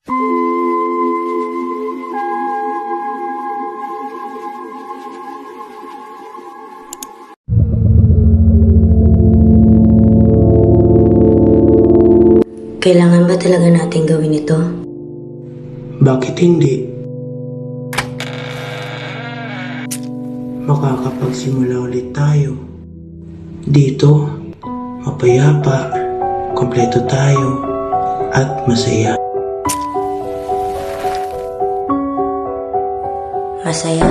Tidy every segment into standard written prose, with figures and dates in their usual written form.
Kailangan ba talaga natin gawin ito? Bakit hindi? Makakapagsimula ulit tayo. Dito, mapayapa, kompleto tayo, at masaya. Masaya?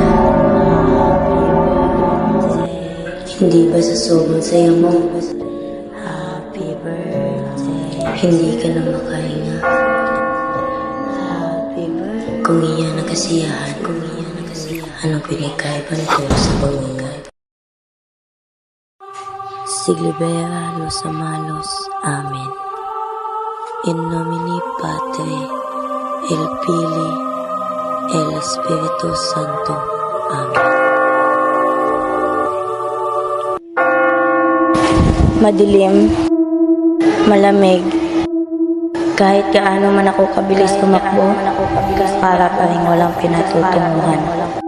Hindi ba sa sobrang saya mo? Happy birthday. Hindi ka na makahinga. Happy birthday. Kung iyan ang kasiyahan, anong pinagkaiba nito sa pangingay? Siglibera los amalos. Amen. In nomine Patri, El Pili, El Espiritu Santo. Amen. Madilim, malamig, kahit gaano man ako kabilis tumakbo, para pa rin walang pinatutunguhan.